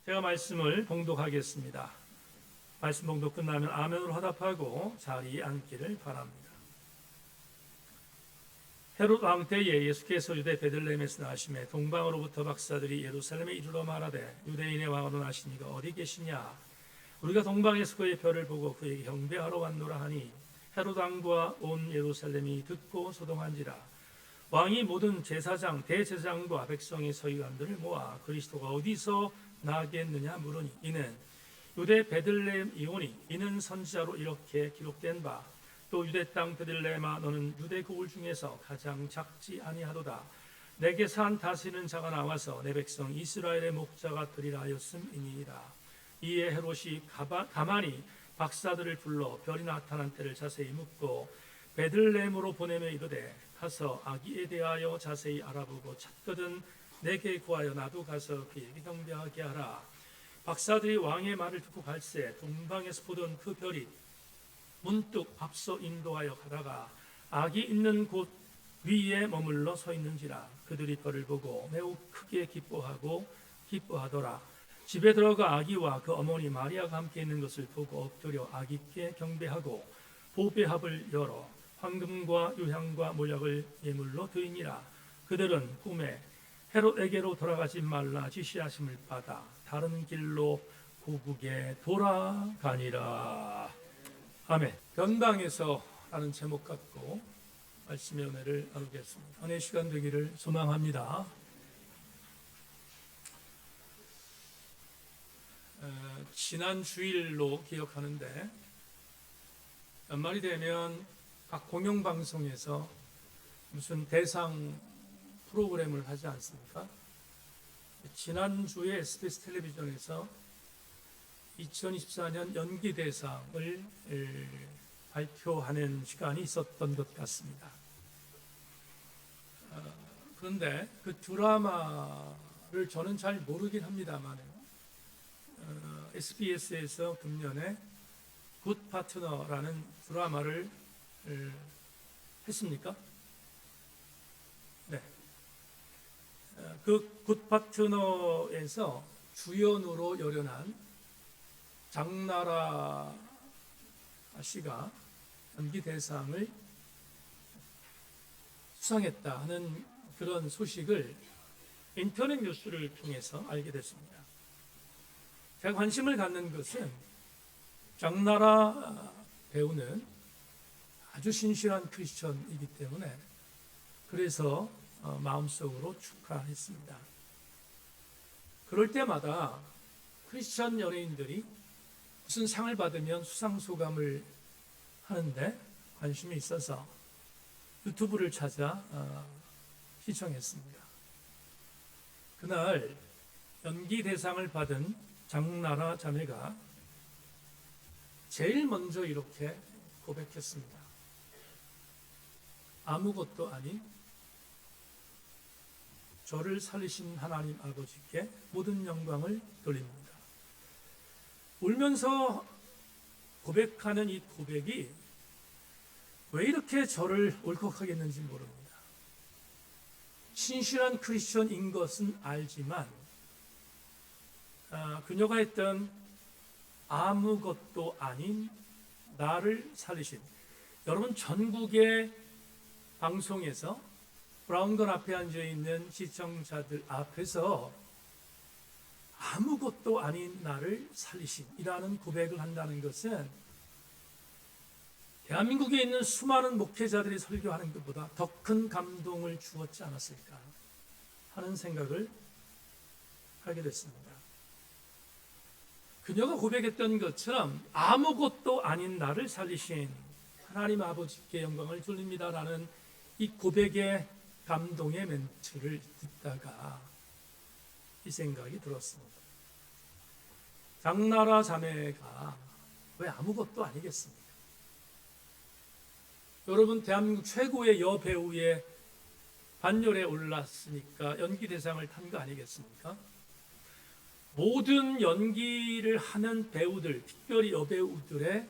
제가 말씀을 봉독하겠습니다. 말씀 봉독 끝나면 아멘으로 화답하고 자리에 앉기를 바랍니다. 헤롯 왕 때에 예수께서 유대 베들레헴에서 나심에 동방으로부터 박사들이 예루살렘에 이르러 말하되 유대인의 왕으로 나신 이가 어디 계시냐? 우리가 동방에서 그의 별을 보고 그에게 경배하러 왔노라 하니 헤롯 왕과 온 예루살렘이 듣고 소동한지라. 왕이 모든 제사장, 대제사장과 백성의 서기관들을 모아 그리스도가 어디서 나겠느냐 물으니 이는 유대 베들레헴 이오니 이는 선지자로 이렇게 기록된 바 또 유대 땅 베들레헴아 너는 유대 고을 중에서 가장 작지 아니하도다. 내게 산 다스리는 자가 나와서 내 백성 이스라엘의 목자가 되리라 하였음이니이다. 이에 헤롯이 가만히 박사들을 불러 별이 나타난 때를 자세히 묻고 베들레헴으로 보내며 이르되 가서 아기에 대하여 자세히 알아보고 찾거든 내게 구하여 나도 가서 그에게 경배하게 하라. 박사들이 왕의 말을 듣고 갈새 동방에서 보던 그 별이 문득 앞서 인도하여 가다가 아기 있는 곳 위에 머물러 서 있는지라. 그들이 별을 보고 매우 크게 기뻐하더라. 집에 들어가 아기와 그 어머니 마리아가 함께 있는 것을 보고 엎드려 아기께 경배하고 보배합을 열어 황금과 유향과 모략을 예물로 드리니라. 그들은 꿈에 헤롯에게로 돌아가지 말라 지시하심을 받아 다른 길로 고국에 돌아가니라. 아멘. 변방에서 라는 제목 갖고 말씀의 은혜를 나누겠습니다. 은혜 시간 되기를 소망합니다. 지난 주일로 기억하는데 연말이 되면 각 공영방송에서 무슨 대상 프로그램을 하지 않습니까? 지난주에 SBS 텔레비전에서 2024년 연기대상을 발표하는 시간이 있었던 것 같습니다. 그런데 그 드라마를 저는 잘 모르긴 합니다만 SBS에서 금년에 굿 파트너라는 드라마를 했습니까? 네. 그 굿 파트너에서 주연으로 열연한 장나라 씨가 연기 대상을 수상했다 하는 그런 소식을 인터넷 뉴스를 통해서 알게 됐습니다. 제가 관심을 갖는 것은 장나라 배우는 아주 신실한 크리스천이기 때문에 그래서 마음속으로 축하했습니다. 그럴 때마다 크리스천 연예인들이 무슨 상을 받으면 수상소감을 하는데 관심이 있어서 유튜브를 찾아 시청했습니다. 그날 연기 대상을 받은 장나라 자매가 제일 먼저 이렇게 고백했습니다. 아무것도 아닌 저를 살리신 하나님 아버지께 모든 영광을 돌립니다. 울면서 고백하는 이 고백이 왜 이렇게 저를 울컥하게 했는지 모릅니다. 신실한 크리스천인 것은 알지만 그녀가 했던 아무것도 아닌 나를 살리신, 여러분 전국의 방송에서 브라운관 앞에 앉아있는 시청자들 앞에서 아무것도 아닌 나를 살리신이라는 고백을 한다는 것은 대한민국에 있는 수많은 목회자들이 설교하는 것보다 더 큰 감동을 주었지 않았을까 하는 생각을 하게 됐습니다. 그녀가 고백했던 것처럼 아무것도 아닌 나를 살리신 하나님 아버지께 영광을 돌립니다라는 이 고백의 감동의 멘트를 듣다가 이 생각이 들었습니다. 장나라 자매가 왜 아무것도 아니겠습니까? 여러분 대한민국 최고의 여배우의 반열에 올랐으니까 연기대상을 탄 거 아니겠습니까? 모든 연기를 하는 배우들, 특별히 여배우들의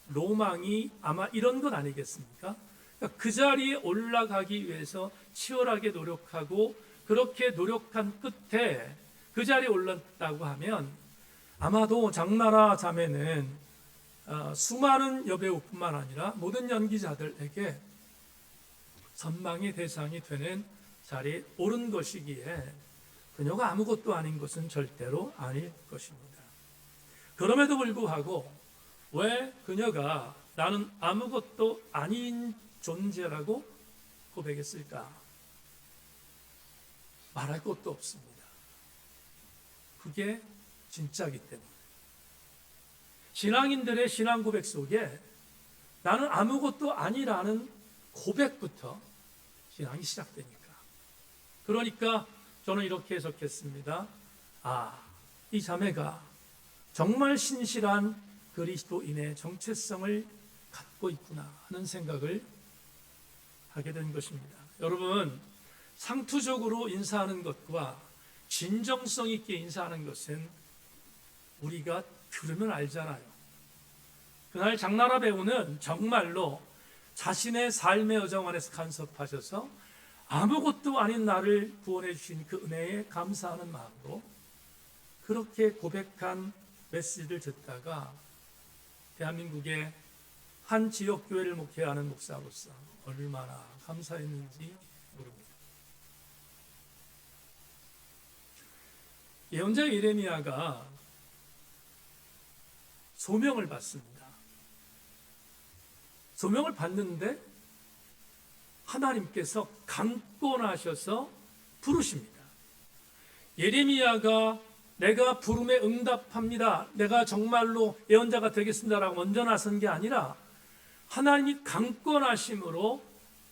로망이 아마 이런 것 아니겠습니까? 그러니까 그 자리에 올라가기 위해서 치열하게 노력하고 그렇게 노력한 끝에 그 자리에 올랐다고 하면 아마도 장나라 자매는 수많은 여배우뿐만 아니라 모든 연기자들에게 선망의 대상이 되는 자리에 오른 것이기에 그녀가 아무것도 아닌 것은 절대로 아닐 것입니다. 그럼에도 불구하고 왜 그녀가 나는 아무것도 아닌 존재라고 고백했을까? 말할 것도 없습니다. 그게 진짜이기 때문에. 신앙인들의 신앙 고백 속에 나는 아무것도 아니라는 고백부터 신앙이 시작되니까. 그러니까 저는 이렇게 해석했습니다. 이 자매가 정말 신실한 그리스도인의 정체성을 갖고 있구나 하는 생각을 하게 된 것입니다. 여러분, 상투적으로 인사하는 것과 진정성 있게 인사하는 것은 우리가 들으면 알잖아요. 그날 장나라 배우는 정말로 자신의 삶의 여정 안에서 간섭하셔서 아무것도 아닌 나를 구원해 주신 그 은혜에 감사하는 마음으로 그렇게 고백한 메시지를 듣다가 대한민국의 한 지역교회를 목회하는 목사로서 얼마나 감사했는지 모릅니다. 예언자 예레미야가 소명을 받습니다. 소명을 받는데 하나님께서 강권하셔서 부르십니다. 예레미야가 내가 부름에 응답합니다, 내가 정말로 예언자가 되겠습니다라고 먼저 나선 게 아니라 하나님이 강권하심으로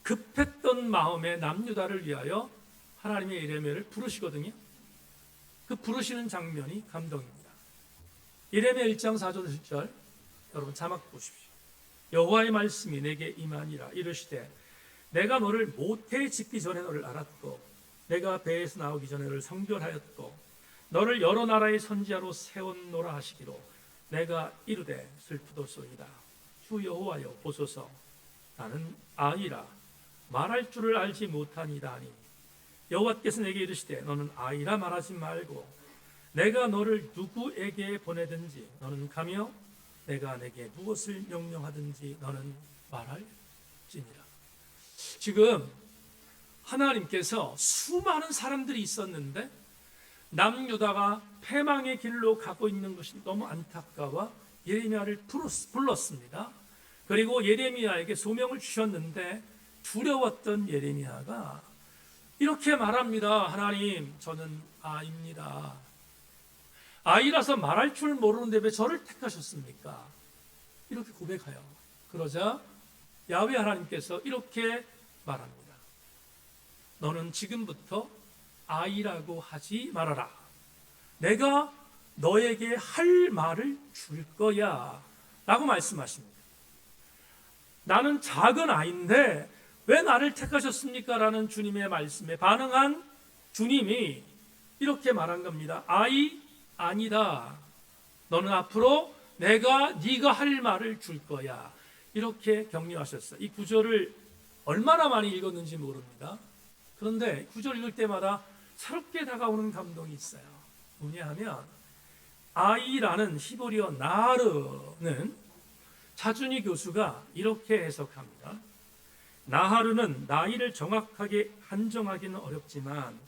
급했던 마음에 남유다를 위하여 하나님의 예레미야를 부르시거든요. 그 부르시는 장면이 감동입니다. 예레미야 1장 4절 7절 여러분 자막 보십시오. 여호와의 말씀이 내게 임하니라. 이르시되 내가 너를 모태에 짓기 전에 너를 알았고 내가 배에서 나오기 전에 너를 성별하였고 너를 여러 나라의 선지자로 세웠노라 하시기로 내가 이르되 슬프도소이다. 주 여호와여 보소서 나는 아이라 말할 줄을 알지 못하니이다 하니 여호와께서 내게 이르시되 너는 아이라 말하지 말고 내가 너를 누구에게 보내든지 너는 가며 내가 내게 무엇을 명령하든지 너는 말할지니라. 지금 하나님께서 수많은 사람들이 있었는데 남유다가 패망의 길로 가고 있는 것이 너무 안타까워 예레미야를 불렀습니다. 그리고 예레미야에게 소명을 주셨는데 두려웠던 예레미야가 이렇게 말합니다. 하나님, 저는 아이입니다. 아이라서 말할 줄 모르는데 왜 저를 택하셨습니까? 이렇게 고백하여 그러자 야훼 하나님께서 이렇게 말합니다. 너는 지금부터 아이라고 하지 말아라. 내가 너에게 할 말을 줄 거야 라고 말씀하십니다. 나는 작은 아이인데 왜 나를 택하셨습니까? 라는 주님의 말씀에 반응한 주님이 이렇게 말한 겁니다. 아이 아니다. 너는 앞으로 네가 할 말을 줄 거야. 이렇게 격려하셨어요. 이 구절을 얼마나 많이 읽었는지 모릅니다. 그런데 구절 읽을 때마다 새롭게 다가오는 감동이 있어요. 뭐냐 하면 아이라는 히브리어 나하르는 차준희 교수가 이렇게 해석합니다. 나하르는 나이를 정확하게 한정하기는 어렵지만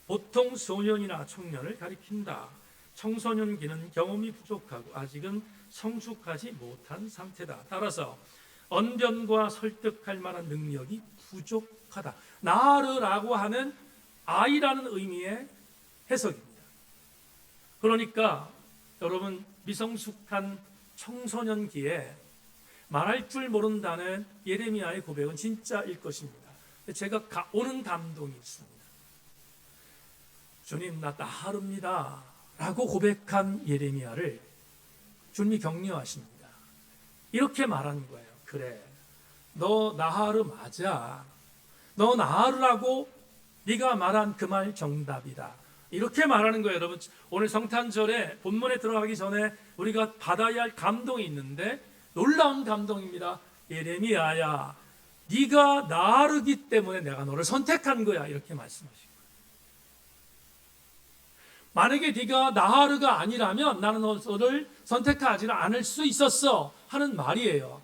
보통 소년이나 청년을 가리킨다. 청소년기는 경험이 부족하고 아직은 성숙하지 못한 상태다. 따라서 언변과 설득할 만한 능력이 부족하다. 나하르라고 하는 아이라는 의미의 해석입니다. 그러니까 여러분 미성숙한 청소년기에 말할 줄 모른다는 예레미야의 고백은 진짜일 것입니다. 제가 오는 감동이 있습니다. 주님, 나 나하르입니다 라고 고백한 예레미야를 주님이 격려하십니다. 이렇게 말하는 거예요. 그래, 너 나하르 맞아. 너 나하르라고 네가 말한 그 말 정답이다. 이렇게 말하는 거예요. 여러분, 오늘 성탄절에 본문에 들어가기 전에 우리가 받아야 할 감동이 있는데 놀라운 감동입니다. 예레미야야, 네가 나하르기 때문에 내가 너를 선택한 거야. 이렇게 말씀하시고 만약에 네가 나하르가 아니라면 나는 너를 선택하지 않을 수 있었어 하는 말이에요.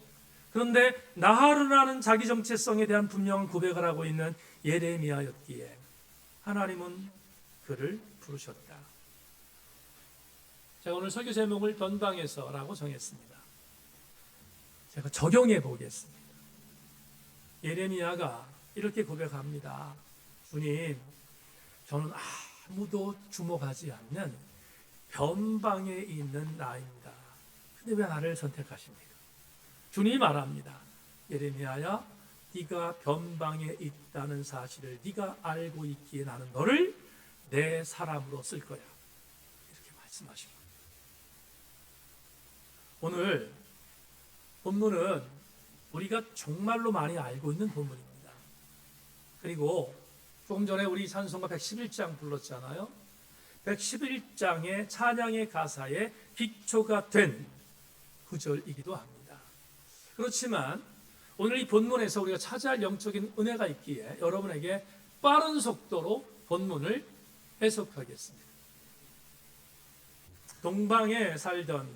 그런데 나하르라는 자기 정체성에 대한 분명한 고백을 하고 있는 예레미야였기에 하나님은 그를 부르셨다. 제가 오늘 설교 제목을 변방에서라고 정했습니다. 제가 적용해 보겠습니다. 예레미야가 이렇게 고백합니다. 주님, 저는 아무도 주목하지 않는 변방에 있는 나입니다. 근데 왜 나를 선택하십니까? 주님이 말합니다. 예레미야야, 네가 변방에 있다는 사실을 네가 알고 있기에 나는 너를 내 사람으로 쓸 거야. 이렇게 말씀하십니다. 오늘 본문은 우리가 정말로 많이 알고 있는 본문입니다. 그리고 조금 전에 우리 찬송가 111장 불렀잖아요. 111장의 찬양의 가사의 기초가 된 구절이기도 합니다. 그렇지만 오늘 이 본문에서 우리가 찾아야 할 영적인 은혜가 있기에 여러분에게 빠른 속도로 본문을 해석하겠습니다. 동방에 살던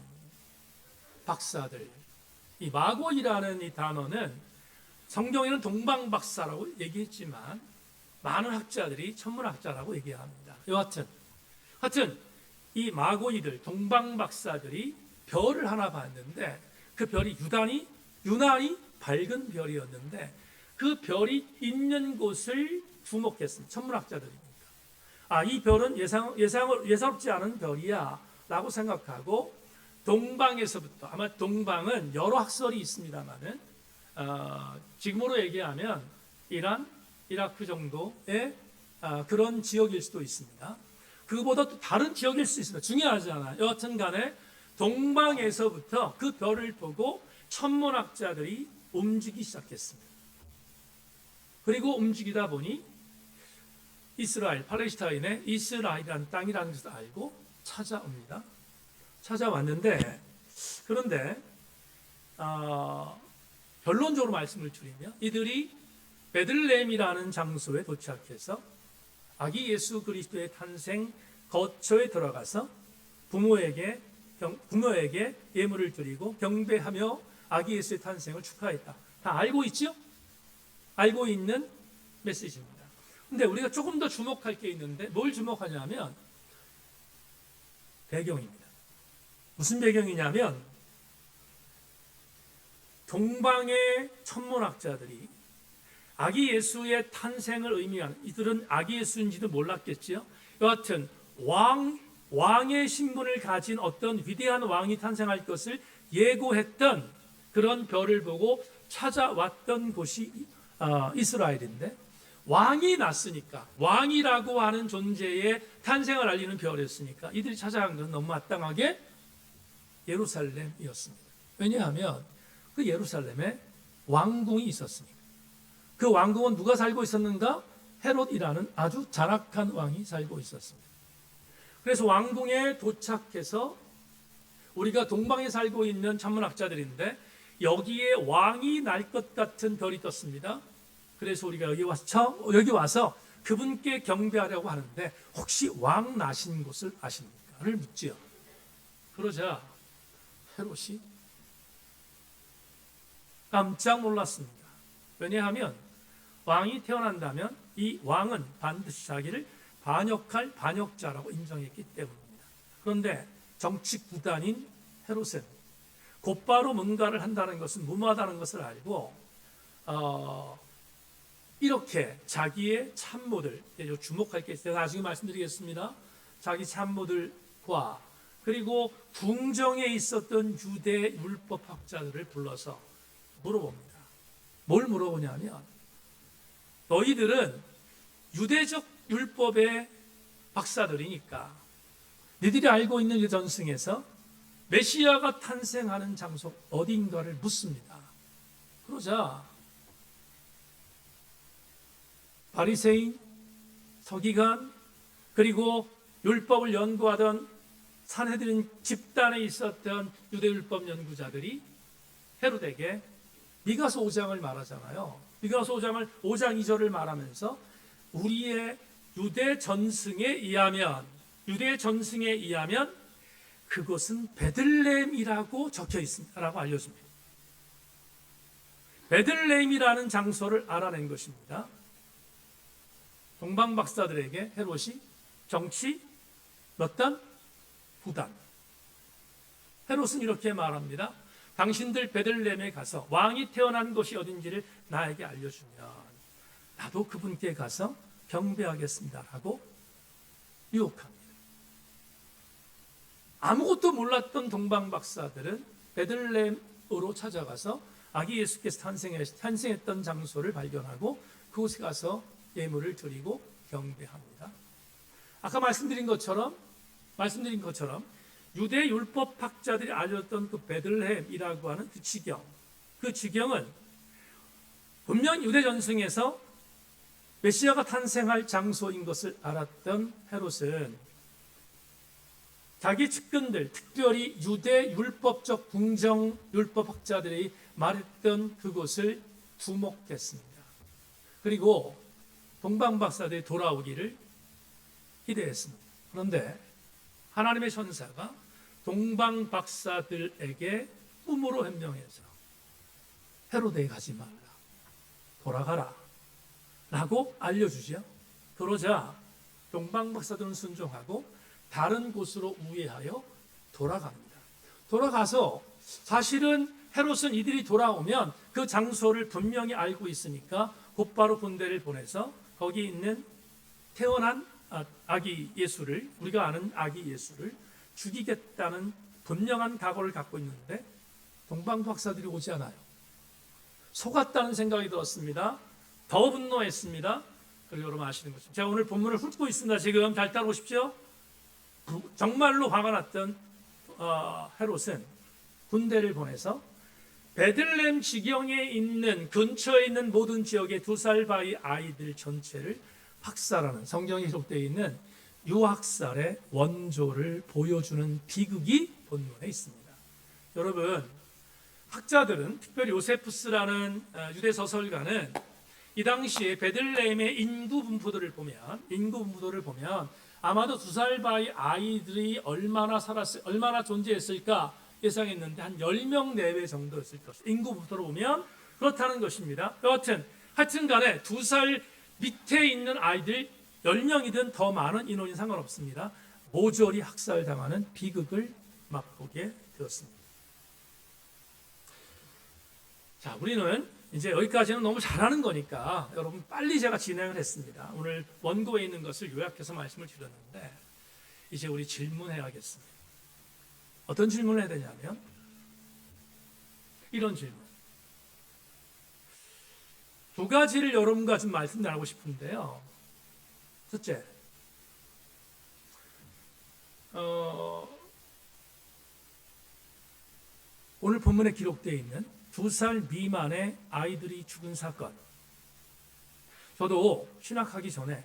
박사들, 이 마고이라는 이 단어는 성경에는 동방박사라고 얘기했지만 많은 학자들이 천문학자라고 얘기합니다. 하여튼 이 마고이들, 동방박사들이 별을 하나 봤는데 그 별이 유난히 밝은 별이었는데 그 별이 있는 곳을 주목했습니다. 천문학자들이니까. 이 별은 예사롭지 않은 별이야 라고 생각하고 동방에서부터, 아마 동방은 여러 학설이 있습니다만은 지금으로 얘기하면 이란, 이라크 정도의 그런 지역일 수도 있습니다. 그보다 또 다른 지역일 수 있습니다. 중요하지 않아요. 여하튼 간에 동방에서부터 그 별을 보고 천문학자들이 움직이기 시작했습니다. 그리고 움직이다 보니 이스라엘, 팔레스타인의 이스라엘이라는 땅이라는 것을 알고 찾아옵니다. 찾아왔는데 그런데 결론적으로 말씀을 드리면 이들이 베들레헴이라는 장소에 도착해서 아기 예수 그리스도의 탄생 거처에 들어가서 부모에게 예물을 드리고 경배하며 아기 예수의 탄생을 축하했다. 다 알고 있죠? 알고 있는 메시지입니다. 근데 우리가 조금 더 주목할 게 있는데 뭘 주목하냐면 배경입니다. 무슨 배경이냐면 동방의 천문학자들이 아기 예수의 탄생을 의미하는, 이들은 아기 예수인지도 몰랐겠지요. 여하튼 왕의 신분을 가진 어떤 위대한 왕이 탄생할 것을 예고했던 그런 별을 보고 찾아왔던 곳이 이스라엘인데, 왕이 났으니까, 왕이라고 하는 존재의 탄생을 알리는 별이었으니까 이들이 찾아간 건 너무 마땅하게 예루살렘이었습니다. 왜냐하면 그 예루살렘에 왕궁이 있었으니까. 그 왕궁은 누가 살고 있었는가? 헤롯이라는 아주 잔악한 왕이 살고 있었습니다. 그래서 왕궁에 도착해서 우리가 동방에 살고 있는 천문학자들인데 여기에 왕이 날 것 같은 별이 떴습니다. 그래서 우리가 여기 와서 그분께 경배하려고 하는데 혹시 왕 나신 곳을 아십니까?를 묻지요. 그러자 헤롯이 깜짝 놀랐습니다. 왜냐하면 왕이 태어난다면 이 왕은 반드시 자기를 반역할 반역자라고 인정했기 때문입니다. 그런데 정치 구단인 헤롯은 곧바로 뭔가를 한다는 것은 무모하다는 것을 알고 이렇게 자기의 참모들, 주목할 게 있어요. 나중에 말씀드리겠습니다. 자기 참모들과 그리고 궁정에 있었던 유대 율법학자들을 불러서 물어봅니다. 뭘 물어보냐면 너희들은 유대적 율법의 박사들이니까 너희들이 알고 있는 이 전승에서 메시아가 탄생하는 장소 어딘가를 묻습니다. 그러자 바리새인, 서기관, 그리고 율법을 연구하던 산헤드린 집단에 있었던 유대율법 연구자들이 헤롯에게 미가서 5장을 말하잖아요. 미가서 5장 2절을 말하면서 우리의 유대 전승에 의하면 유대 전승에 의하면 그곳은 베들레헴이라고 적혀 있습니다라고 알려줍니다. 베들레헴이라는 장소를 알아낸 것입니다. 동방 박사들에게 헤롯이 정치 몇 단? 9단. 헤롯은 이렇게 말합니다. 당신들 베들레헴에 가서 왕이 태어난 곳이 어딘지를 나에게 알려주면 나도 그분께 가서 경배하겠습니다라고 유혹합니다. 아무것도 몰랐던 동방 박사들은 베들레헴으로 찾아가서 아기 예수께서 탄생했던 장소를 발견하고 그곳에 가서 예물을 드리고 경배합니다. 아까 말씀드린 것처럼 유대 율법학자들이 알렸던 그 베들레헴이라고 하는 그 지경은 분명 유대 전승에서 메시아가 탄생할 장소인 것을 알았던 헤롯은 자기 측근들, 특별히 유대 율법적 궁정 율법학자들이 말했던 그곳을 두목했습니다. 그리고 동방 박사들이 돌아오기를 기대했습니다. 그런데 하나님의 천사가 동방 박사들에게 꿈으로 현명해서 헤로데에 가지 말라, 돌아가라 라고 알려주죠. 그러자 동방 박사들은 순종하고 다른 곳으로 우회하여 돌아갑니다. 돌아가서 사실은 헤롯은 이들이 돌아오면 그 장소를 분명히 알고 있으니까 곧바로 군대를 보내서 거기 있는 태어난 아기 예수를, 우리가 아는 아기 예수를 죽이겠다는 분명한 각오를 갖고 있는데 동방 박사들이 오지 않아요. 속았다는 생각이 들었습니다. 더 분노했습니다. 그리고 여러분 아시는 것처럼 제가 오늘 본문을 훑고 있습니다. 지금 잘 따라오십시오. 정말로 화가 났던 헤롯은 군대를 보내서 베들레헴 지경에 있는 근처에 있는 모든 지역의 2살 바이 아이들 전체를 학살하는, 성경에 기록되어 있는 유학살의 원조를 보여주는 비극이 본문에 있습니다. 여러분, 학자들은 특별히 요세푸스라는 유대 소설가는 이 당시에 베들레헴의 인구 분포도를 보면 아마도 2살 바이 아이들이 얼마나 존재했을까 예상했는데 한 10명 내외 정도였을 것입니다. 인구 분포로 보면 그렇다는 것입니다. 하여튼 간에 2살 밑에 있는 아이들 10명이든 더 많은 인원이 상관없습니다. 모조리 학살당하는 비극을 맛보게 되었습니다. 자, 우리는 이제 여기까지는 너무 잘하는 거니까 여러분 빨리 제가 진행을 했습니다. 오늘 원고에 있는 것을 요약해서 말씀을 드렸는데 이제 우리 질문해야겠습니다. 어떤 질문을 해야 되냐면 이런 질문. 2가지를 여러분과 좀 말씀 나누고 싶은데요. 첫째, 오늘 본문에 기록되어 있는 2살 미만의 아이들이 죽은 사건. 저도 신학하기 전에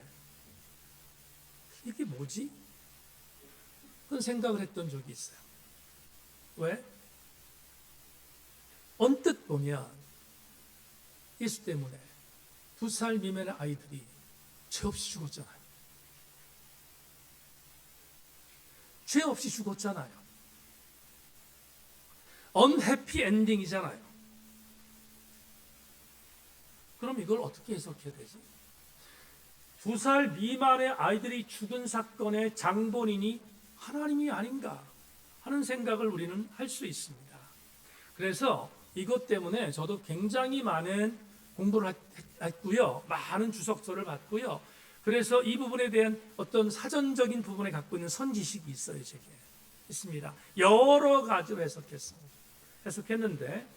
이게 뭐지? 그런 생각을 했던 적이 있어요. 왜? 언뜻 보면 예수 때문에 2살 미만의 아이들이 죄 없이 죽었잖아요. 죄 없이 죽었잖아요. 언해피 엔딩이잖아요. 그럼 이걸 어떻게 해석해야 되지? 2살 미만의 아이들이 죽은 사건의 장본인이 하나님이 아닌가 하는 생각을 우리는 할 수 있습니다. 그래서 이것 때문에 저도 굉장히 많은 공부를 했고요. 많은 주석서를 봤고요. 그래서 이 부분에 대한 어떤 사전적인 부분에 갖고 있는 선지식이 있어요. 제게 있습니다. 여러 가지로 해석했는데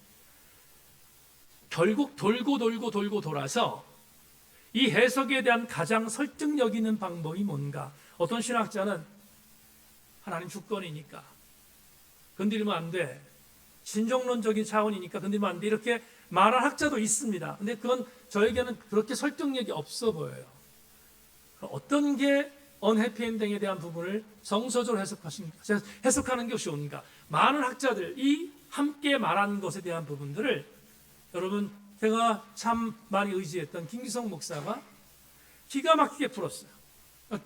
결국 돌고 돌아서 이 해석에 대한 가장 설득력 있는 방법이 뭔가. 어떤 신학자는 하나님 주권이니까 건드리면 안 돼. 신정론적인 차원이니까 건드리면 안 돼. 이렇게 말한 학자도 있습니다. 근데 그건 저에게는 그렇게 설득력이 없어 보여요. 어떤 게 언해피엔딩에 대한 부분을 성서적으로 해석하는 것이 옳은가. 많은 학자들이 함께 말한 것에 대한 부분들을 여러분 제가 참 많이 의지했던 김기성 목사가 기가 막히게 풀었어요.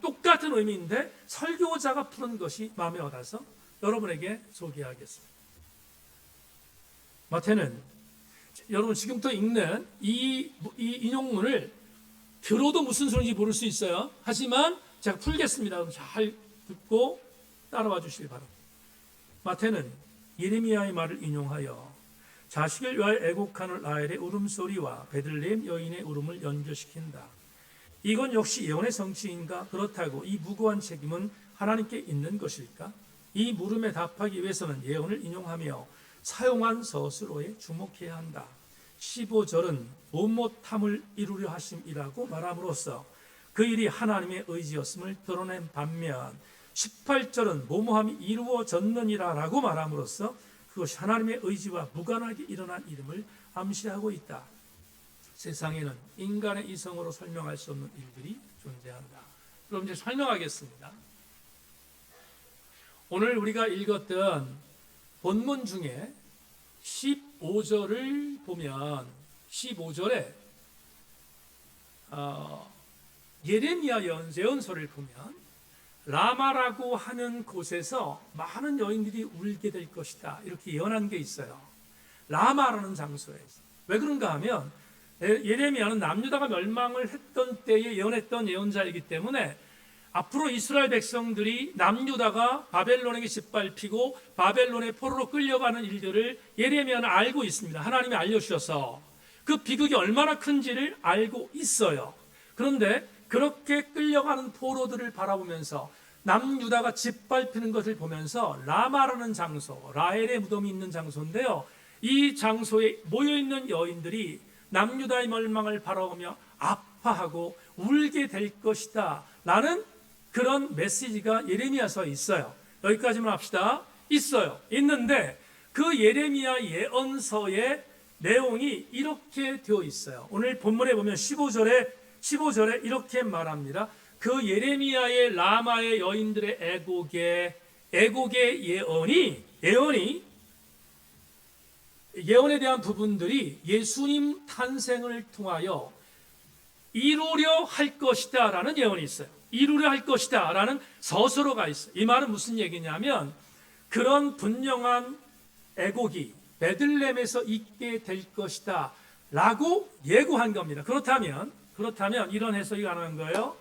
똑같은 의미인데 설교자가 푸는 것이 마음에 와닿아서 여러분에게 소개하겠습니다. 마태는 여러분 지금부터 읽는 이 인용문을 들어도 무슨 소리인지 모를 수 있어요. 하지만 제가 풀겠습니다. 잘 듣고 따라와 주시기 바랍니다. 마태는 예레미야의 말을 인용하여 자식을 위하여 애곡하는 라헬의 울음소리와 베들레헴 여인의 울음을 연결시킨다. 이건 역시 예언의 성취인가? 그렇다고 이 무고한 책임은 하나님께 있는 것일까? 이 물음에 답하기 위해서는 예언을 인용하며 사용한 서술어에 주목해야 한다. 15절은 못못함을 이루려 하심이라고 말함으로써 그 일이 하나님의 의지였음을 드러낸 반면 18절은 모모함이 이루어졌느니라 라고 말함으로써 그것이 하나님의 의지와 무관하게 일어난 일임을 암시하고 있다. 세상에는 인간의 이성으로 설명할 수 없는 일들이 존재한다. 그럼 이제 설명하겠습니다. 오늘 우리가 읽었던 본문 중에 15절을 보면 15절에 예레미야 예언서를 보면 라마라고 하는 곳에서 많은 여인들이 울게 될 것이다. 이렇게 예언한 게 있어요. 라마라는 장소에서. 왜 그런가 하면 예레미야는 남유다가 멸망을 했던 때에 예언했던 예언자이기 때문에 앞으로 이스라엘 백성들이 남유다가 바벨론에게 짓밟히고 바벨론의 포로로 끌려가는 일들을 예레미야는 알고 있습니다. 하나님이 알려주셔서 그 비극이 얼마나 큰지를 알고 있어요. 그런데 그렇게 끌려가는 포로들을 바라보면서 남유다가 짓밟히는 것을 보면서 라마라는 장소, 라헬의 무덤이 있는 장소인데요. 이 장소에 모여있는 여인들이 남유다의 멸망을 바라보며 아파하고 울게 될 것이다 라는 그런 메시지가 예레미야서에 있어요. 여기까지만 합시다. 있어요. 있는데 그 예레미야 예언서의 내용이 이렇게 되어 있어요. 오늘 본문에 보면 15절에 이렇게 말합니다. 그 예레미야의 라마의 여인들의 애곡의 예언에 대한 부분들이 예수님 탄생을 통하여 이루려 할 것이다 라는 예언이 있어요. 이루려 할 것이다 라는 서술어가 있어요. 이 말은 무슨 얘기냐면 그런 분명한 애곡이 베들레헴에서 있게 될 것이다 라고 예고한 겁니다. 그렇다면 이런 해석이 가능한 거예요.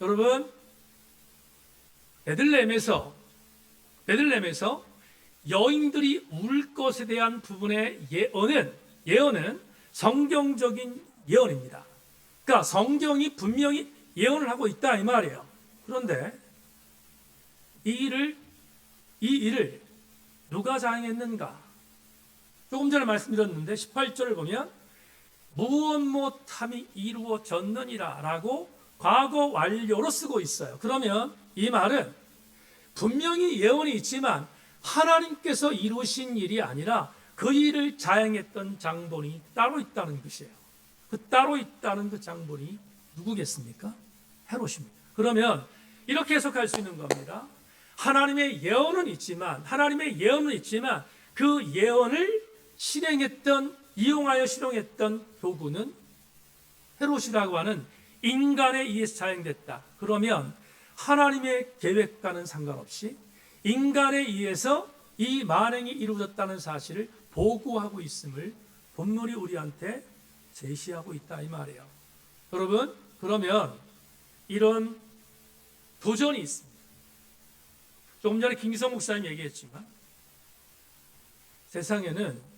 여러분, 베들레헴에서 여인들이 울 것에 대한 부분의 예언은 성경적인 예언입니다. 그러니까 성경이 분명히 예언을 하고 있다 이 말이에요. 그런데 이 일을 누가 자행했는가? 조금 전에 말씀드렸는데 18절을 보면 무엇 못함이 이루어졌느니라 라고 과거 완료로 쓰고 있어요. 그러면 이 말은 분명히 예언이 있지만 하나님께서 이루신 일이 아니라 그 일을 자행했던 장본이 따로 있다는 것이에요. 그 따로 있다는 그 장본이 누구겠습니까? 헤롯입니다. 그러면 이렇게 해석할 수 있는 겁니다. 하나님의 예언은 있지만 그 예언을 이용하여 실행했던 도구는 헤롯이라고 하는 인간에 의해서 자행됐다. 그러면 하나님의 계획과는 상관없이 인간에 의해서 이 만행이 이루어졌다는 사실을 보고하고 있음을 본문이 우리한테 제시하고 있다 이 말이에요. 여러분, 그러면 이런 도전이 있습니다. 조금 전에 김기성 목사님 얘기했지만 세상에는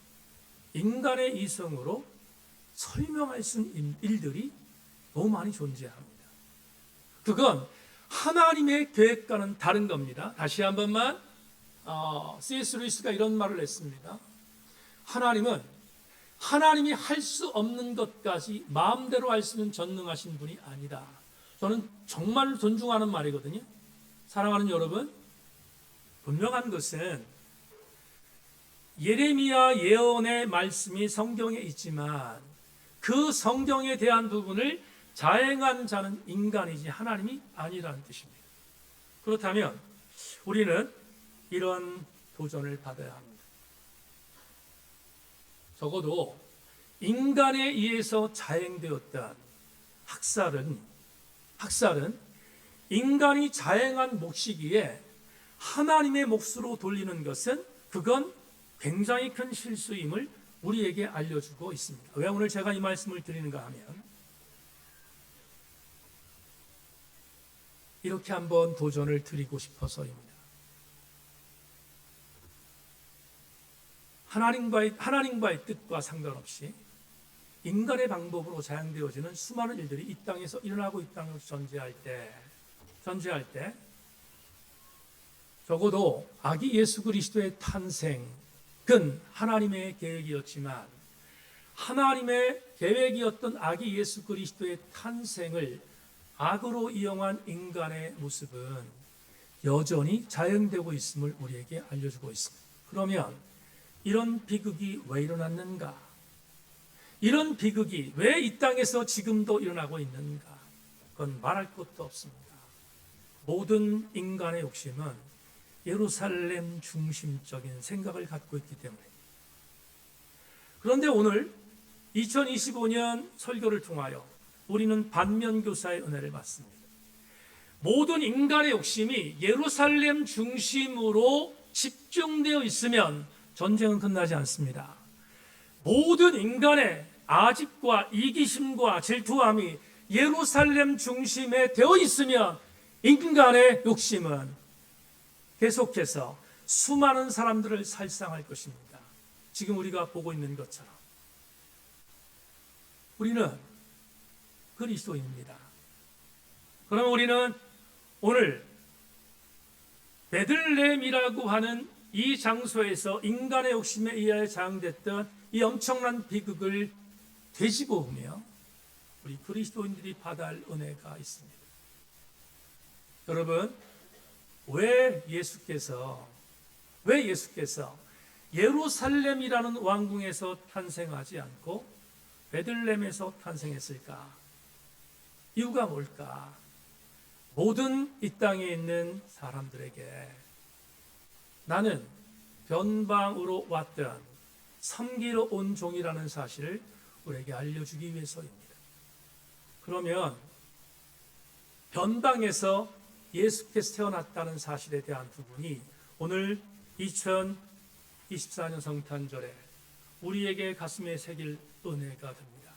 인간의 이성으로 설명할 수 있는 일들이 너무 많이 존재합니다. 그건 하나님의 계획과는 다른 겁니다. 다시 한 번만 C.S. 루이스가 이런 말을 했습니다. 하나님이 할 수 없는 것까지 마음대로 할 수 있는 전능하신 분이 아니다. 저는 정말 존중하는 말이거든요. 사랑하는 여러분, 분명한 것은 예레미야 예언의 말씀이 성경에 있지만 그 성경에 대한 부분을 자행한 자는 인간이지 하나님이 아니라는 뜻입니다. 그렇다면 우리는 이런 도전을 받아야 합니다. 적어도 인간에 의해서 자행되었던 학살은 인간이 자행한 몫이기에 하나님의 몫으로 돌리는 것은 그건 굉장히 큰 실수임을 우리에게 알려주고 있습니다. 왜 오늘 제가 이 말씀을 드리는가 하면 이렇게 한번 도전을 드리고 싶어서입니다. 하나님과의 뜻과 상관없이 인간의 방법으로 자행되어지는 수많은 일들이 이 땅에서 일어나고 있다는 것을 전제할 때 적어도 아기 예수 그리스도의 탄생은 하나님의 계획이었지만 하나님의 계획이었던 아기 예수 그리스도의 탄생을 악으로 이용한 인간의 모습은 여전히 자행되고 있음을 우리에게 알려주고 있습니다. 그러면 이런 비극이 왜 일어났는가? 이런 비극이 왜 이 땅에서 지금도 일어나고 있는가? 그건 말할 것도 없습니다. 모든 인간의 욕심은 예루살렘 중심적인 생각을 갖고 있기 때문입니다. 그런데 오늘 2025년 설교를 통하여 우리는 반면교사의 은혜를 받습니다. 모든 인간의 욕심이 예루살렘 중심으로 집중되어 있으면 전쟁은 끝나지 않습니다. 모든 인간의 아집과 이기심과 질투함이 예루살렘 중심에 되어 있으면 인간의 욕심은 계속해서 수많은 사람들을 살상할 것입니다. 지금 우리가 보고 있는 것처럼. 우리는 그리스도인입니다. 그러면 우리는 오늘 베들레헴이라고 하는 이 장소에서 인간의 욕심에 의하여 자행됐던 이 엄청난 비극을 되짚어 보며 우리 그리스도인들이 받아야 할 은혜가 있습니다. 여러분, 왜 예수께서 예루살렘이라는 왕궁에서 탄생하지 않고 베들레헴에서 탄생했을까? 이유가 뭘까? 모든 이 땅에 있는 사람들에게 나는 변방으로 왔던 섬기러 온 종이라는 사실을 우리에게 알려주기 위해서입니다. 그러면 변방에서 예수께서 태어났다는 사실에 대한 부분이 오늘 2024년 성탄절에 우리에게 가슴에 새길 은혜가 됩니다.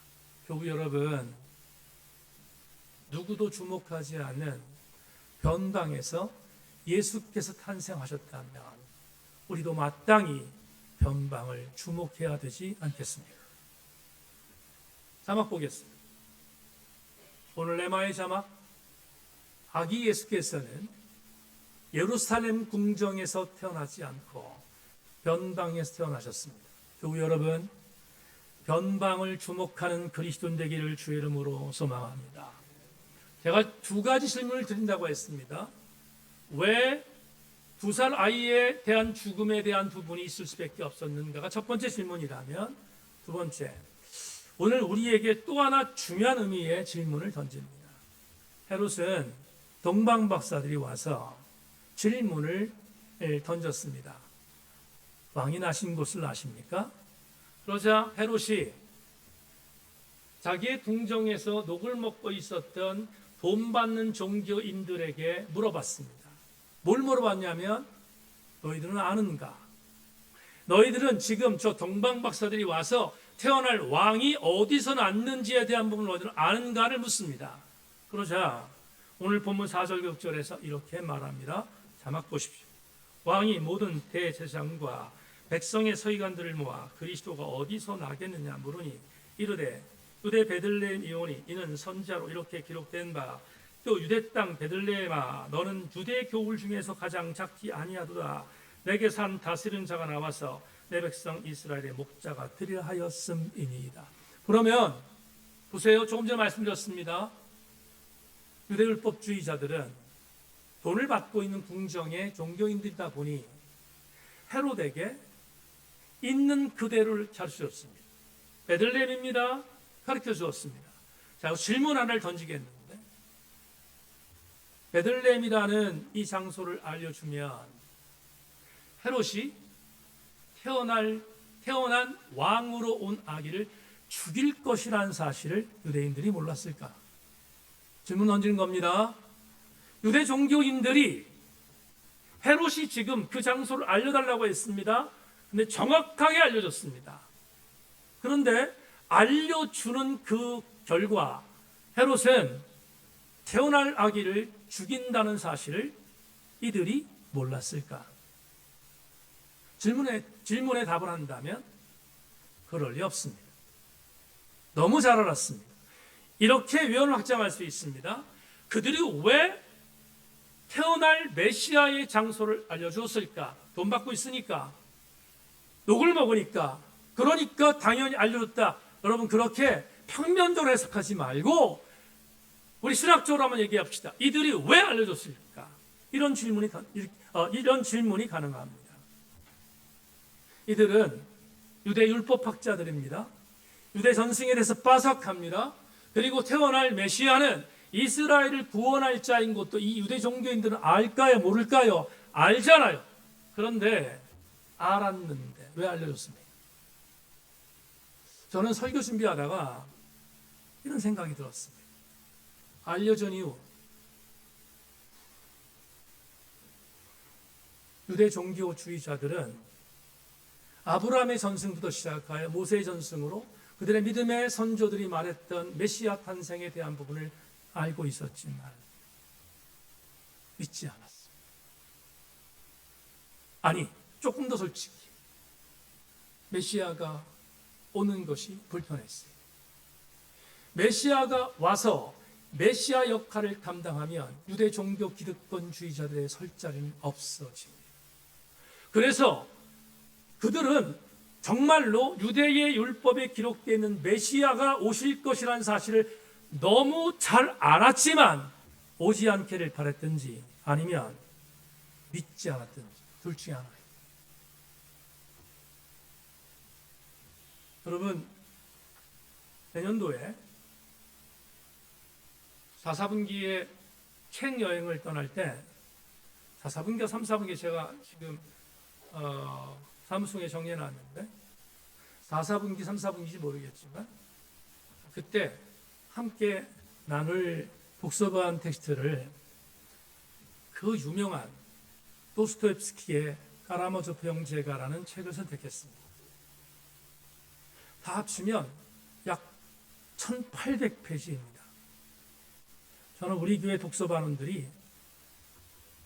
교우 여러분, 누구도 주목하지 않는 변방에서 예수께서 탄생하셨다면 우리도 마땅히 변방을 주목해야 되지 않겠습니까? 자막 보겠습니다. 오늘 레마의 자막, 아기 예수께서는 예루살렘 궁정에서 태어나지 않고 변방에서 태어나셨습니다. 교우 여러분, 변방을 주목하는 그리스도인 되기를 주의 이름으로 소망합니다. 제가 두 가지 질문을 드린다고 했습니다. 왜 2살 아이에 대한 죽음에 대한 부분이 있을 수밖에 없었는가가 첫 번째 질문이라면, 두 번째, 오늘 우리에게 또 하나 중요한 의미의 질문을 던집니다. 헤롯은 동방 박사들이 와서 질문을 던졌습니다. 왕이 나신 곳을 아십니까? 그러자 헤롯이 자기의 궁정에서 녹을 먹고 있었던 돈 받는 종교인들에게 물어봤습니다. 뭘 물어봤냐면, 너희들은 아는가? 너희들은 지금 저 동방 박사들이 와서 태어날 왕이 어디서 났는지에 대한 부분을 너희들은 아는가를 묻습니다. 그러자 오늘 본문 4절 6절에서 이렇게 말합니다. 자막 보십시오. 왕이 모든 대제사장과 백성의 서기관들을 모아 그리스도가 어디서 나겠느냐 물으니 이르되 유대 베들레헴이오니 이는 선지자로 이렇게 기록된 바 또 유대 땅 베들레헴아 너는 유대 교울 중에서 가장 작지 아니하도다. 내게 산 다스리는 자가 나와서 내 백성 이스라엘의 목자가 되려 하였음이니이다. 그러면 보세요. 조금 전에 말씀드렸습니다. 유대율법주의자들은 돈을 받고 있는 궁정의 종교인들이다 보니 헤롯에게 있는 그대로를 가르쳐 줬습니다. 베들레헴입니다. 가르쳐 주었습니다. 자, 질문 하나를 던지겠는데, 베들레헴이라는 이 장소를 알려주면 헤롯이 태어난 왕으로 온 아기를 죽일 것이라는 사실을 유대인들이 몰랐을까? 질문 던지는 겁니다. 유대 종교인들이 헤롯이 지금 그 장소를 알려달라고 했습니다. 근데 정확하게 알려줬습니다. 그런데 알려주는 그 결과 헤롯은 태어날 아기를 죽인다는 사실을 이들이 몰랐을까? 질문에 답을 한다면 그럴 리 없습니다. 너무 잘 알았습니다. 이렇게 외연을 확장할 수 있습니다. 그들이 왜 태어날 메시아의 장소를 알려주었을까? 돈 받고 있으니까, 욕을 먹으니까, 그러니까 당연히 알려줬다. 여러분, 그렇게 평면적으로 해석하지 말고 우리 신학적으로 한번 얘기합시다. 이들이 왜 알려줬을까? 이런 질문이 가능합니다. 이들은 유대 율법학자들입니다. 유대 전승에 대해서 빠삭합니다. 그리고 태어날 메시아는 이스라엘을 구원할 자인 것도 이 유대 종교인들은 알까요? 모를까요? 알잖아요. 그런데 알았는데 왜 알려줬습니까? 저는 설교 준비하다가 이런 생각이 들었습니다. 알려준 이후 유대 종교주의자들은 아브라함의 전승부터 시작하여 모세의 전승으로 그들의 믿음의 선조들이 말했던 메시아 탄생에 대한 부분을 알고 있었지만 믿지 않았습니다. 아니, 조금 더 솔직히 메시아가 오는 것이 불편했어요. 메시아가 와서 메시아 역할을 감당하면 유대 종교 기득권주의자들의 설 자리는 없어집니다. 그래서 그들은 정말로 유대의 율법에 기록되어 있는 메시아가 오실 것이라는 사실을 너무 잘 알았지만 오지 않기를 바랬든지 아니면 믿지 않았든지 둘 중에 하나예요. 여러분, 내년도에 4분기에 책 여행을 떠날 때 4분기가 3분기 제가 지금 사무총에 정리해놨는데 4분기 3분기인지 모르겠지만 그때 함께 나눌 독서반 텍스트를 그 유명한 도스토옙스키의 까라모조프 형제가라는 책을 선택했습니다. 다 합치면 약 1800페이지입니다. 저는 우리 교회 독서반원들이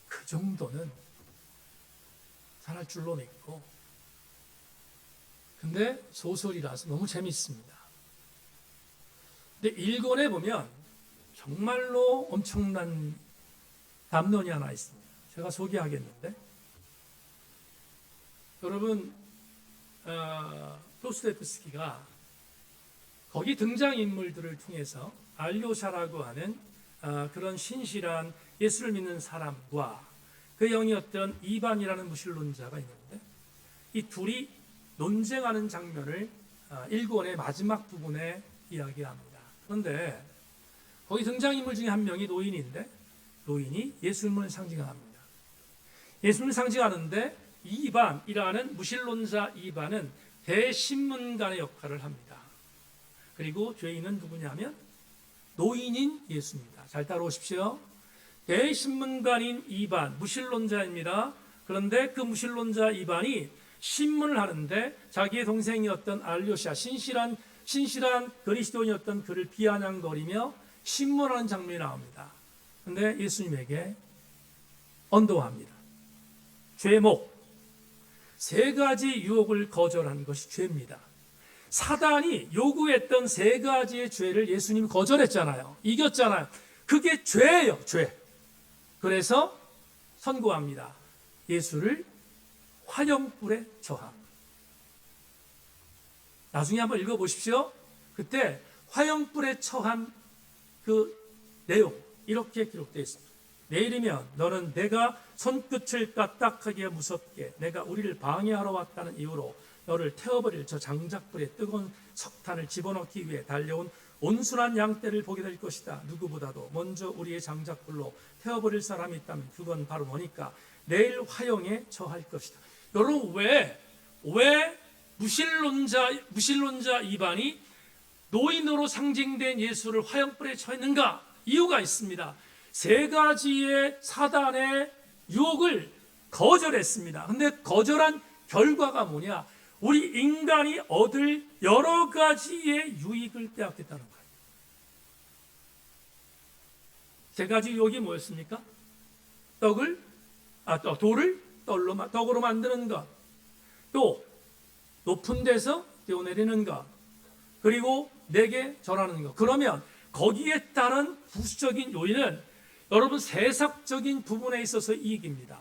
그 정도는 잘할 줄로 믿고, 근데 소설이라서 너무 재밌습니다. 근데 1권에 보면 정말로 엄청난 담론이 하나 있습니다. 제가 소개하겠는데, 여러분, 도스토옙스키가 거기 등장인물들을 통해서 알료샤라고 하는 그런 신실한 예수를 믿는 사람과 그 영이었던 이반이라는 무신론자가 있는데 이 둘이 논쟁하는 장면을 1권의 마지막 부분에 이야기합니다. 그런데 거기 등장인물 중에 한 명이 노인인데 노인이 예수님을 상징합니다. 예수님을 상징하는데 이반이라는 무신론자 이반은 대신문관의 역할을 합니다. 그리고 죄인은 누구냐면 노인인 예수입니다. 잘 따라오십시오. 대신문관인 이반, 무신론자입니다. 그런데 그 무신론자 이반이 신문을 하는데 자기의 동생이었던 알료샤, 신실한 그리스도인이었던 그를 비아냥거리며 신문하는 장면이 나옵니다. 그런데 예수님에게 언도합니다. 죄목, 3가지 유혹을 거절한 것이 죄입니다. 사단이 요구했던 3가지의 죄를 예수님이 거절했잖아요. 이겼잖아요. 그게 죄예요, 죄. 그래서 선고합니다. 예수를 화염불에 처함. 나중에 한번 읽어보십시오. 그때 화염불에 처한 그 내용 이렇게 기록되어 있습니다. 내일이면 너는 내가 손끝을 까딱하게 무섭게 내가 우리를 방해하러 왔다는 이유로 너를 태워버릴 저 장작불에 뜨거운 석탄을 집어넣기 위해 달려온 온순한 양떼를 보게 될 것이다. 누구보다도 먼저 우리의 장작불로 태워버릴 사람이 있다면 그건 바로 너니까 내일 화형에 처할 것이다. 여러분 왜 무신론자 이반이 노인으로 상징된 예수를 화형불에 처했는가? 이유가 있습니다. 세 가지의 사단의 유혹을 거절했습니다. 근데 거절한 결과가 뭐냐? 우리 인간이 얻을 여러 가지의 유익을 빼앗겼다는 거예요. 세 가지 유혹이 뭐였습니까? 돌을 떡으로 만드는 것, 또 높은 데서 뛰어내리는 것, 그리고 내게 절하는 것. 그러면 거기에 따른 부수적인 요인은 여러분 세상적인 부분에 있어서 이익입니다.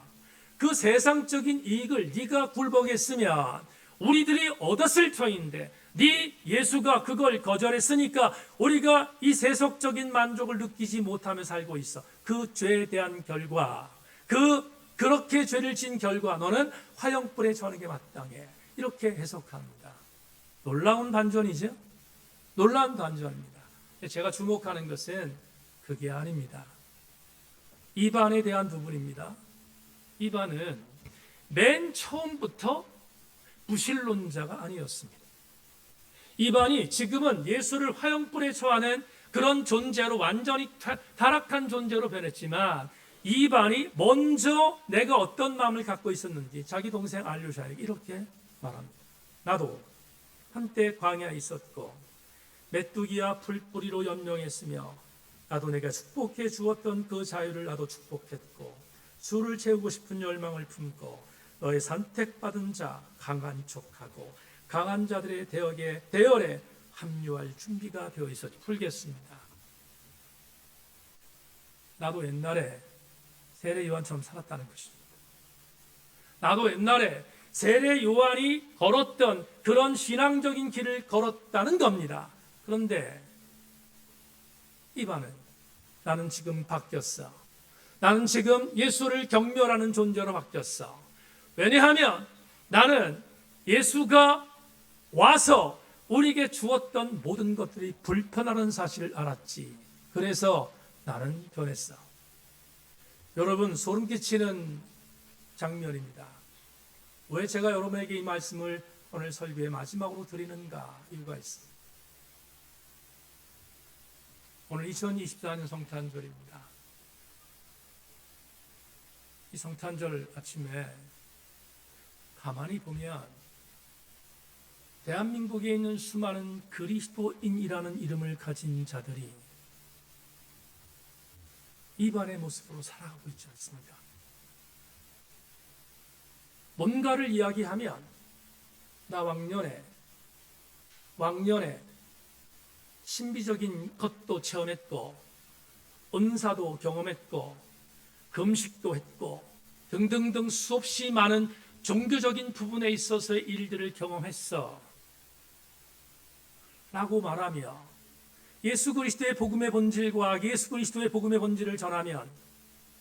그 세상적인 이익을 네가 굴복했으면 우리들이 얻었을 터인데 네 예수가 그걸 거절했으니까 우리가 이 세속적인 만족을 느끼지 못하며 살고 있어. 그 죄에 대한 결과, 그렇게 죄를 지은 결과 너는 화형불에 처하는 게 마땅해. 이렇게 해석합니다. 놀라운 반전이죠? 놀라운 반전입니다. 제가 주목하는 것은 그게 아닙니다. 이반에 대한 부분입니다. 이반은 맨 처음부터 무신론자가 아니었습니다. 이반이 지금은 예수를 화형불에 처하는 그런 존재로 완전히 타락한 존재로 변했지만 이반이 먼저 내가 어떤 마음을 갖고 있었는지 자기 동생 알류샤에게 이렇게 말합니다. 나도 한때 광야에 있었고 메뚜기와 풀뿌리로 연명했으며 나도 내가 축복해 주었던 그 자유를 나도 축복했고 술을 채우고 싶은 열망을 품고 너의 선택받은 자 강한 척하고 강한 자들의 대열에 합류할 준비가 되어 있었지. 풀겠습니다. 나도 옛날에 세례 요한처럼 살았다는 것입니다. 나도 옛날에 세례 요한이 걸었던 그런 신앙적인 길을 걸었다는 겁니다. 그런데 이반은 나는 지금 바뀌었어. 나는 지금 예수를 경멸하는 존재로 바뀌었어. 왜냐하면 나는 예수가 와서 우리에게 주었던 모든 것들이 불편하다는 사실을 알았지. 그래서 나는 변했어. 여러분, 소름 끼치는 장면입니다. 왜 제가 여러분에게 이 말씀을 오늘 설교의 마지막으로 드리는가? 이유가 있습니다. 오늘 2024년 성탄절입니다. 이 성탄절 아침에 가만히 보면 대한민국에 있는 수많은 그리스도인이라는 이름을 가진 자들이 이반의 모습으로 살아가고 있지 않습니까? 뭔가를 이야기하면 나 왕년에 신비적인 것도 체험했고 은사도 경험했고 금식도 했고 등등등 수없이 많은 종교적인 부분에 있어서의 일들을 경험했어 라고 말하며 예수 그리스도의 복음의 본질과 예수 그리스도의 복음의 본질을 전하면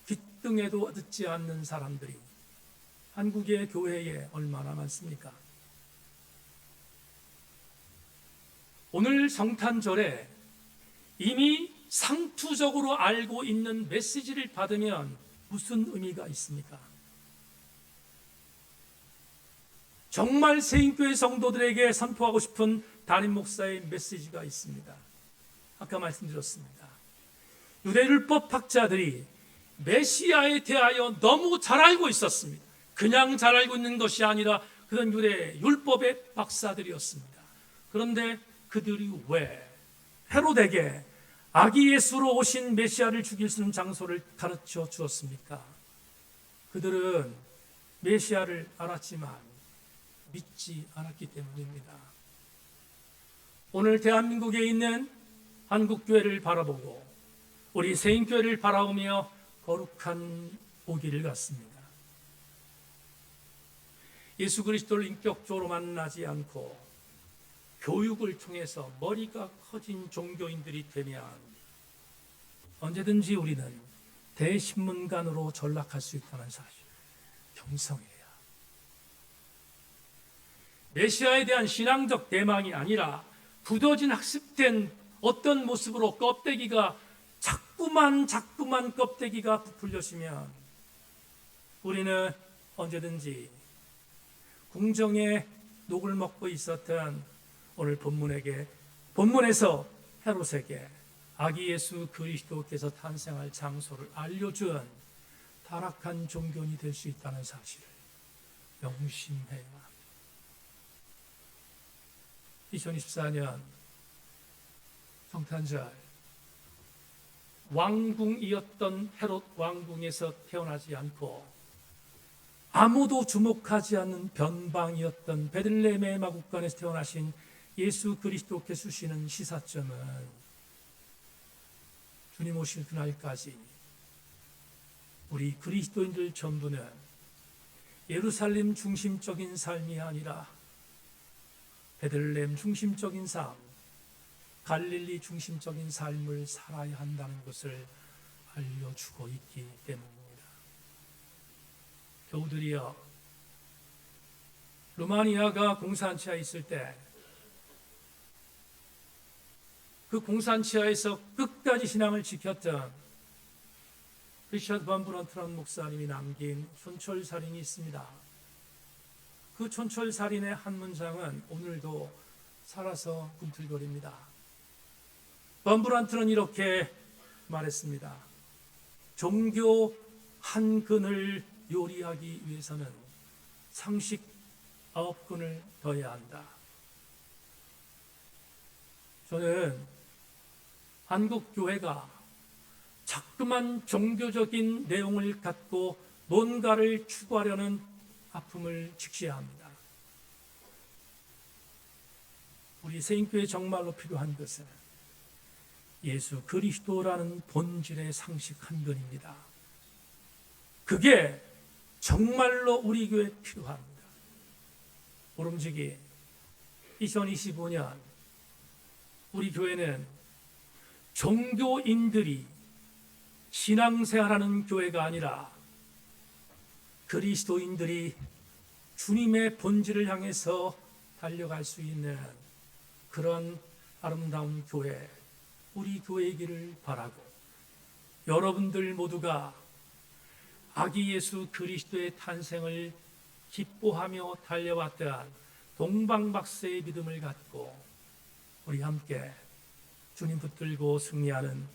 귓등에도 듣지 않는 사람들이 한국의 교회에 얼마나 많습니까? 오늘 성탄절에 이미 상투적으로 알고 있는 메시지를 받으면 무슨 의미가 있습니까? 정말 세인교회 성도들에게 선포하고 싶은 담임 목사의 메시지가 있습니다. 아까 말씀드렸습니다. 유대율법 학자들이 메시아에 대하여 너무 잘 알고 있었습니다. 그냥 잘 알고 있는 것이 아니라 그런 유대율법의 박사들이었습니다. 그런데 그들이 왜 헤롯에게 아기 예수로 오신 메시아를 죽일 수 있는 장소를 가르쳐 주었습니까? 그들은 메시아를 알았지만 믿지 않았기 때문입니다. 오늘 대한민국에 있는 한국교회를 바라보고 우리 세인교회를 바라보며 거룩한 오기를 갖습니다. 예수 그리스도를 인격적으로 만나지 않고 교육을 통해서 머리가 커진 종교인들이 되면 언제든지 우리는 대신문관으로 전락할 수 있다는 사실 경성해야. 메시아에 대한 신앙적 대망이 아니라 굳어진 학습된 어떤 모습으로 껍데기가 자꾸만 껍데기가 부풀려지면 우리는 언제든지 궁정의 녹을 먹고 있었던 오늘 본문에서 헤롯에게 아기 예수 그리스도께서 탄생할 장소를 알려준 타락한 종교인이 될 수 있다는 사실을 명심해야 합니다. 2024년 성탄절, 왕궁이었던 헤롯 왕궁에서 태어나지 않고 아무도 주목하지 않는 변방이었던 베들레헴의 마국간에서 태어나신 예수 그리스도께서 주시는 시사점은 주님 오실 그날까지 우리 그리스도인들 전부는 예루살렘 중심적인 삶이 아니라 베들레헴 중심적인 삶, 갈릴리 중심적인 삶을 살아야 한다는 것을 알려주고 있기 때문입니다. 교우들이여, 루마니아가 공산치하에 있을 때 그 공산치하에서 끝까지 신앙을 지켰던 리처드 반 브런트라는 목사님이 남긴 촌철살인이 있습니다. 그 촌철살인의 한 문장은 오늘도 살아서 꿈틀거립니다. 반 브런트는 이렇게 말했습니다. 종교 한 근을 요리하기 위해서는 상식 9근을 더해야 한다. 저는 한국 교회가 자꾸만 종교적인 내용을 갖고 뭔가를 추구하려는 아픔을 직시해야 합니다. 우리 세인교회 정말로 필요한 것은 예수 그리스도라는 본질의 상식 한 근입니다. 그게 정말로 우리 교회에 필요합니다. 보름지기 2025년 우리 교회는 종교인들이 신앙생활하는 교회가 아니라 그리스도인들이 주님의 본질을 향해서 달려갈 수 있는 그런 아름다운 교회, 우리 교회이기를 바라고, 여러분들 모두가 아기 예수 그리스도의 탄생을 기뻐하며 달려왔던 동방박사의 믿음을 갖고 우리 함께 주님 붙들고 승리하는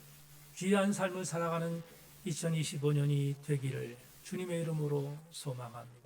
귀한 삶을 살아가는 2025년이 되기를 주님의 이름으로 소망합니다.